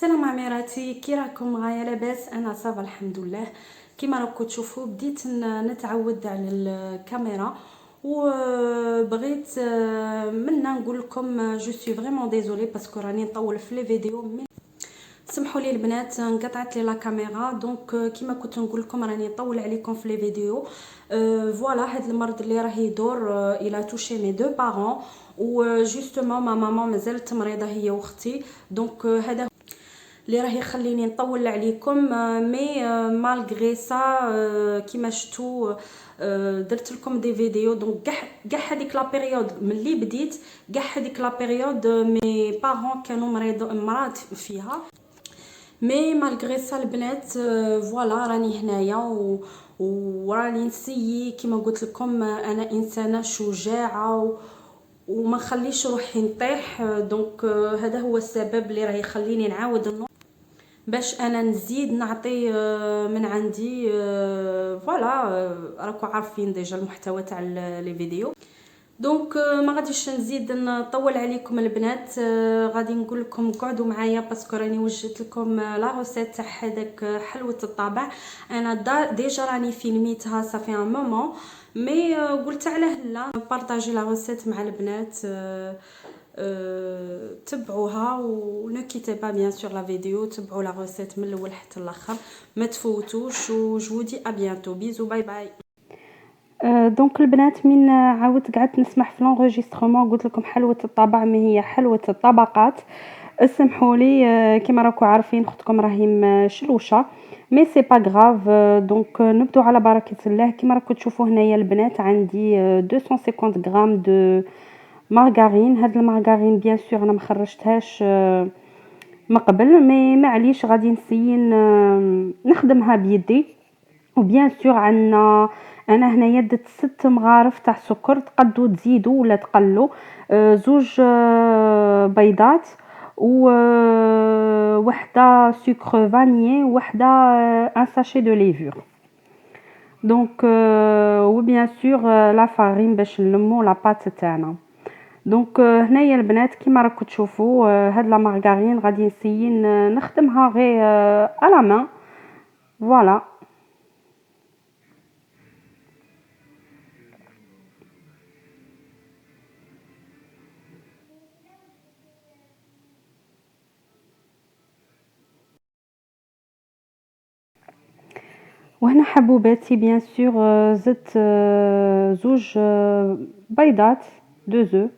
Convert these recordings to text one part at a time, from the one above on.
السلام عميراتي، كي راكم؟ غايه لاباس؟ انا صافا الحمد لله. كيما راكم تشوفوا بديت نتعود على الكاميرا وبغيت منا نقول لكم جو سوي فريمون ديزولي باسكو راني نطول في لي فيديو. سمحوا لي البنات، انقطعت لي لا كاميرا دونك كيما كنت نقول لكم راني نطول عليكم في لي فيديو. فوالا هاد المرض اللي راه يدور الى توشي مي دو بارون و جوستومون ما ماما مازالت مريضه هي واختي، دونك هذا اللي راه يخليني نطول عليكم. مي مالغري سا كيما شفتوا درت لكم دي فيديو. دونك كاع هذيك لا بيريود ملي بديت، كاع هذيك لا بيريود مي بارون كانوا مرض فيها. مي مالغري سا البنات فوالا راني هنايا وراني نسيي كيما قلت لكم. انا انسانه شجاعه وما نخليش روحي نطيح. دونك هذا هو السبب اللي راه يخليني نعاود باش انا نزيد نعطي من عندي. فوالا راكم عارفين ديجا المحتوى تاع لي فيديو. دونك ما غاديش نزيد نطول عليكم البنات. غادي نقول لكم قعدوا معايا باسكو راني وجدت لكم لا روسيت تاع هذاك حلوه الطابع. انا ديجا راني فيلميتها صافي ان مومون، مي قلت علاه لا نبارطاجي لا روسيت مع البنات. تبعوها و نو كيتي با بيان سور لا فيديو، تبعوا لا روسيت من الاول حتى الاخر، ما تفوتوش. و جو دي ا بيانتو، بيزو، باي باي. دونك البنات من عاودت قعدت نسمح في لونغيسترمون قلت لكم حلوه الطبع ما هي حلوه الطبقات. اسمحوا لي كما راكم عارفين اختكم راهي مشلوشه، مي سي با غراف. دونك نبدو على بركه الله. كما راكم تشوفوا هنايا البنات عندي 250 غرام دو مارغارين. هاد المارغارين بيان سور انا ما خرجتهاش من قبل، مي معليش غادي نسيي نخدمها بيدي. وبيان سور عندنا انا هنايا درت 6 مغارف تاع سكر، تقدروا تزيدوا ولا تقلوا. زوج بيضات و وحده سكر فانيي وحده ان ساشي دو ليفور. دونك وبيان سور لا فارين باش نلمو لا بات تاعنا. دونك هنايا البنات كيما راكم تشوفوا هاد لا مارغارين غادي نسيي نخدمها غير على مان. فوالا. وهنا حبوباتي بيان سور زدت زوج بيضات دو زو.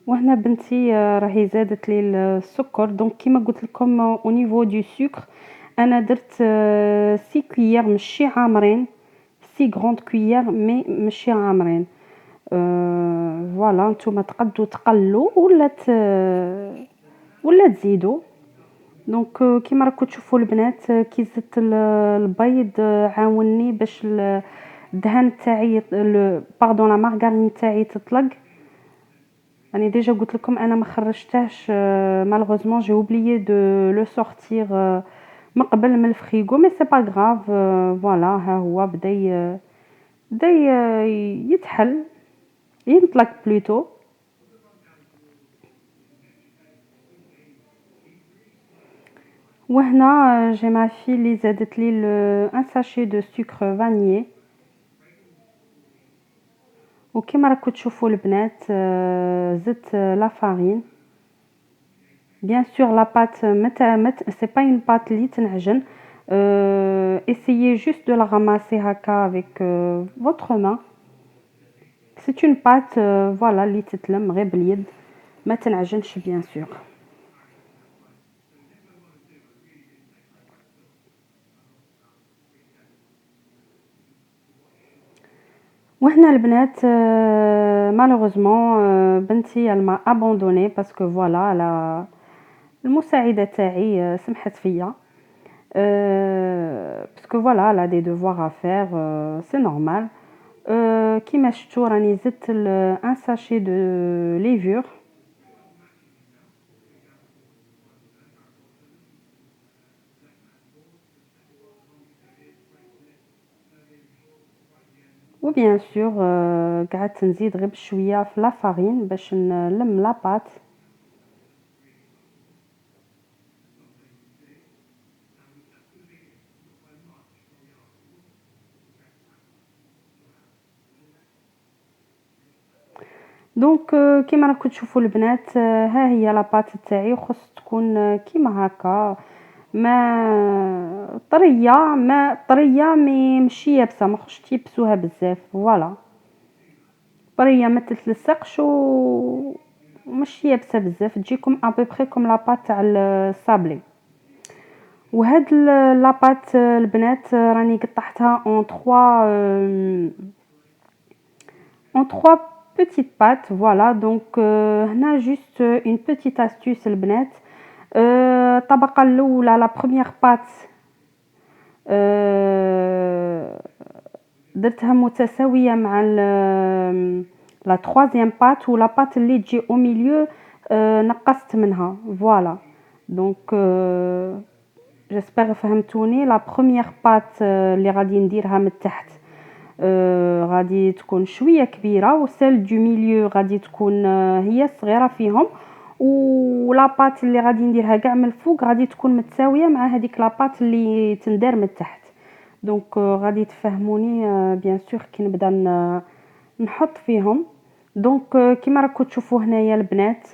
وهنا بنتي راهي زادت لي السكر. دونك كيما قلت لكم او نيفو دو سكر انا درت 6 كويير ماشي عامرين، 6 غروند كويير مي ماشي عامرين. فوالا نتوما تقدروا تقلوا ولا تزيدوا. دونك كيما راكم تشوفوا البنات كي زدت البيض عاوني باش الدهان تاعي باردون لا مارغارين تاعي تطلق. راني ديجا قلت لكم انا ما خرجتهاش مالوغوزمون جي اوبليي دو لو سورتير من قبل من الفريغو، مي سي با غراف. فوالا ها هو بدا يتحل ينطلق بلوتو. وهنا جي ما في اللي زادت لي ان ساشي دو سكر فانيي. وكما راكم تشوفوا البنات زدت لا فارين. بيان سور لا بات مت سي با اون بات لي تنعجن. essayez juste de la ramasser هكا avec votre main. c'est une pâte voilà اللي تتلم غير باليد ما تنعجنش بيان سور. وهنا البنات مالوغوزمون بنتي elle m'a abandonné parce que voilà المساعده تاعي سمحت فيا parce que voilà elle a des devoirs à faire, c'est normal. كيما شفتوا راني زدت ان ساشي دو ليفور. وبيان سور قعدت نزيد غير بشويه في لا فارين باش نلم لاباط. دونك كيما راكم تشوفوا البنات، ها هي لاباط تاعي، خص تكون كيما هكا، ما طريه، ما طريه ماشي يابسه، ما خصش تيبسوها بزاف. فوالا طريه ما تتلصقش وماشي يابسه بزاف، تجيكم ابيبري كوم لاباط تاع الصابلي. وهاد لاباط البنات راني قطعتها اون 3 en trois petites pâtes. Voilà, donc هنا juste une petite astuce البنات. الطبقة الأولى la première pâte درتها متساوية مع la troisième pâte، و la pâte اللي تجي au milieu نقصت منها. Voilà, donc j'espère فهمتوني. la première pâte اللي غادي نديرها من تحت غادي تكون شويه كبيره، وسيل دو ميليو غادي تكون هي صغيره فيهم، ولاباط اللي غادي نديرها كاع من الفوق غادي تكون متساويه مع هذيك لاباط اللي تندار من تحت. دونك غادي تفهموني بيان سور كي نبدا نحط فيهم. دونك كيما راكم تشوفوا هنايا البنات،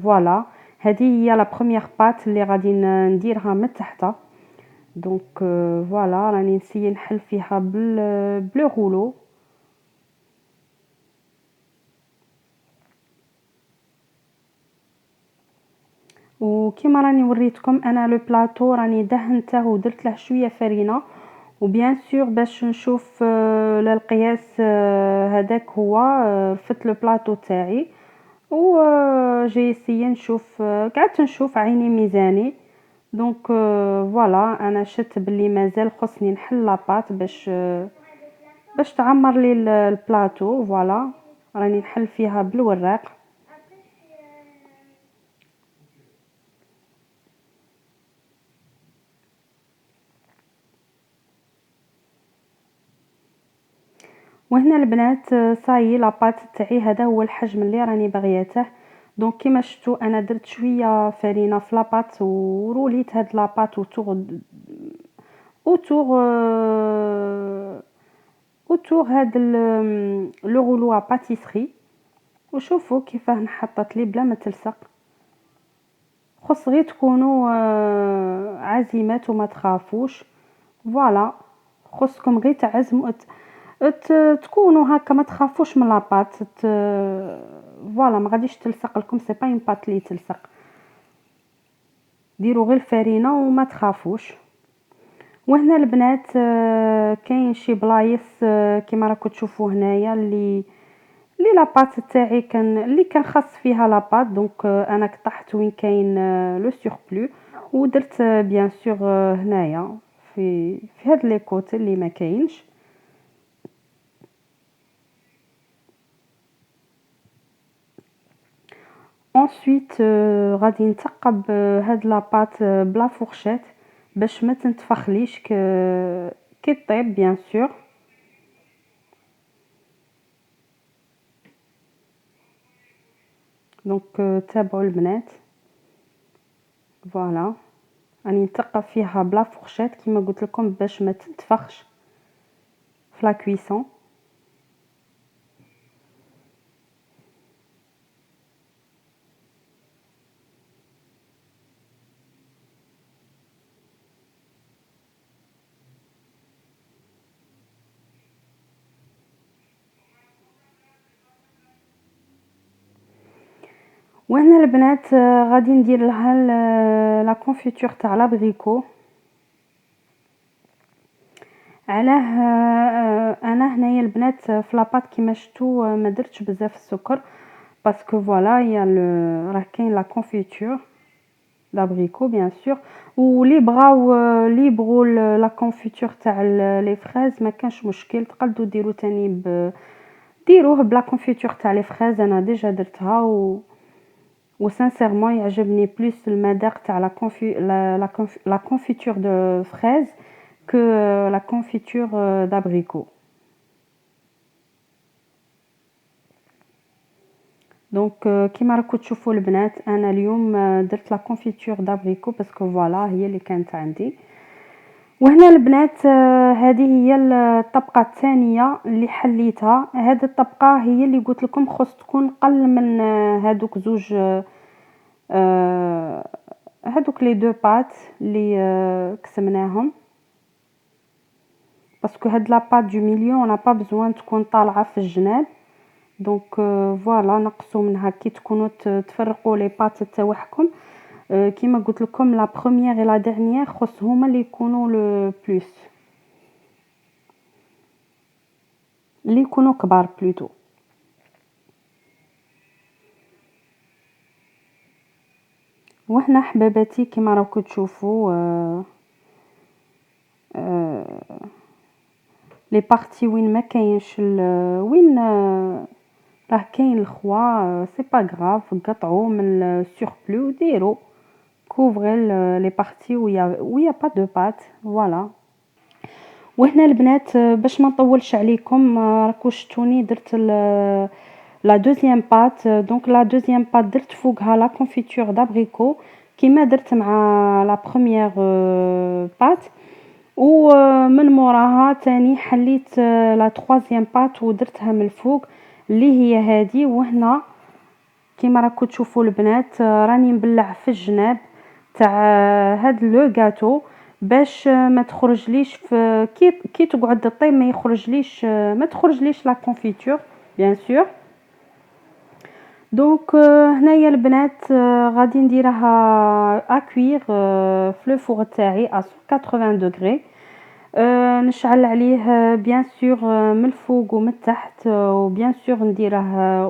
فوالا هذه هي لا بروميير بات اللي غادي نديرها من تحت. دونك فوالا راني نسيي نحل فيها بلو غولو. وكما راني وريتكم انا لو بلاطو راني دهنته ودرت له شويه فرينه، وبيان سور باش نشوف للقياس هذاك هو فت لو بلاطو تاعي، و جاي سي نشوف قعدت نشوف عيني ميزاني. دونك فوالا انا شت بلي مازال خصني نحل لاباط باش تعمر لي البلاطو. فوالا راني نحل فيها بالوراق. وهنا البنات صاي لاباط تاعي هذا هو الحجم اللي راني بغياته. دونك كيما شفتوا انا درت شويه فرينه في لاباط وروليت هاد لاباط اوتور هاد لو غولو باتيسري. وشوفوا كيفاه نحطت لي بلا ما تلصق. خص غير تكونوا عزيمات وما تخافوش. فوالا خصكم غير تعزموا تكونوا هكا ما تخافوش من لاباط. فوالا ما غاديش تلصق لكم، سي با اون بات لي تلصق. ديروا غير الفرينه وما تخافوش. وهنا البنات كاين شي بلايص كيما راكم تشوفوا هنايا اللي لاباط تاعي كان خاص فيها لاباط. دونك انا قطعت وين كاين لو سوربلو ودرت بيان سور هنايا في هاد لي كوت اللي ما كاينش. ensuite غادي نثقب هاد لاباط بلا فورشيت باش ما تنتفخليش كي طيب بيان سور. دونك تابعوا البنات. فوالا راني نثقب فيها بلا فورشيت كيما قلت لكم باش ما تنتفخش في لا كويسون. وهنا البنات غادي ندير لها لا كونفيتور تاع لابريكو. علاه انا هنايا البنات في لاباط كيما شفتوا ما درتش بزاف السكر باسكو فوالا راه كاين لا كونفيتور لابريكو بيان سور. ولي بغاو لا كونفيتور تاع لي فريز ما كانش مشكل، تقدروا ديروا تاني ديروه بلا كونفيتور تاع لي فريز. انا ديجا درتها و سانسيرمون يعجبني بلوس المذاق تاع لا كونفيتور دو فريز que la confiture d'abricot. دونك كيما راكم تشوفوا البنات انا اليوم درت لا كونفيتور دابريكو باسكو فوالا هي اللي كانت عندي. وهنا البنات هذه هي الطبقه الثانيه اللي حليتها. هذه الطبقه هي اللي قلت لكم خص تكون قل من هذوك زوج هذوك لي دو بات اللي قسمناهم باسكو هاد لا بات دو ميليو انا با بزوان تكون طالعه في الجناب. دونك فوالا نقصوا منها كي تكونوا تفرقوا لي بات تاعكم. كيما قلت لكم لا بروميير اي لا ديرنيير خص هما اللي يكونوا لو بلوس اللي يكونوا كبار بلوتو. وهنا حباباتي كيما راكم تشوفوا لي بارتي وين ما كاينش وين راه كاين الخوا سي با غراف قطعوا من السوربلو وديروا كوفغي لي بارتي ويا با دو بات فوالا. وهنا البنات باش ما نطولش عليكم راكو شفتوني درت لا دوزيام بات. دونك لا دوزيام بات درت فوقها لا كونفيتور دابريكو كيما درت مع لا بروميير بات. ومن موراها تاني حليت لا تروازيام بات ودرتها من الفوق اللي هي هذه. وهنا كيما راكم تشوفوا البنات راني نبلع في الجناب تاع هاد لو غاتو باش ما تخرجليش في كي تقعد تطيب ما يخرجليش ما تخرجليش لا كونفيتور بيان سور. دونك هنايا البنات غادي نديرها اكوير في لو فور تاعي 180 دوغري. نشعل عليه بيان سور من الفوق ومن التحت وبيان سور نديره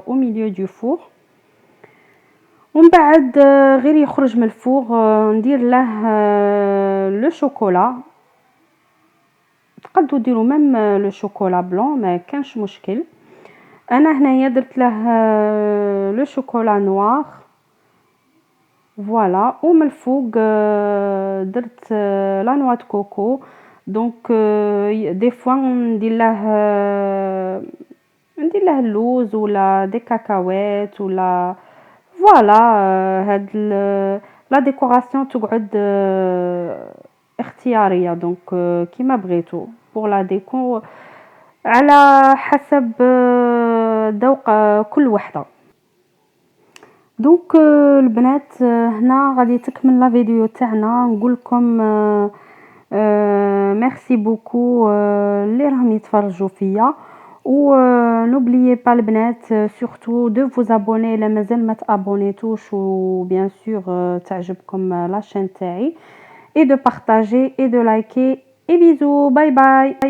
او ميليو دو فور. ومن بعد غير يخرج من الفوغ ندير له لو شوكولا. تقدروا ديروا ميم لو شوكولا بلون ما كانش مشكل. انا هنايا درت له لو شوكولا نوار فوالا. ومن الفوق درت لا نوا دو كوكو. دونك دي فوا ندير له اللوز ولا دي كاكاوات ولا فوالا. هاد لا ديكوراسيون تقعد اختياريه دونك كيما بغيتو بور لا ديكو على حسب ذوق كل وحده. دونك البنات هنا غادي تكمل لا فيديو تاعنا. نقول لكم ميرسي بوكو اللي راهم يتفرجوا فيا. و n'oubliez pas البنات surtout de vous abonner الا مازال ما تابونيتوش و bien sûr تعجبكم لا chaîne تاعي et de partager et de liker et bisous bye bye.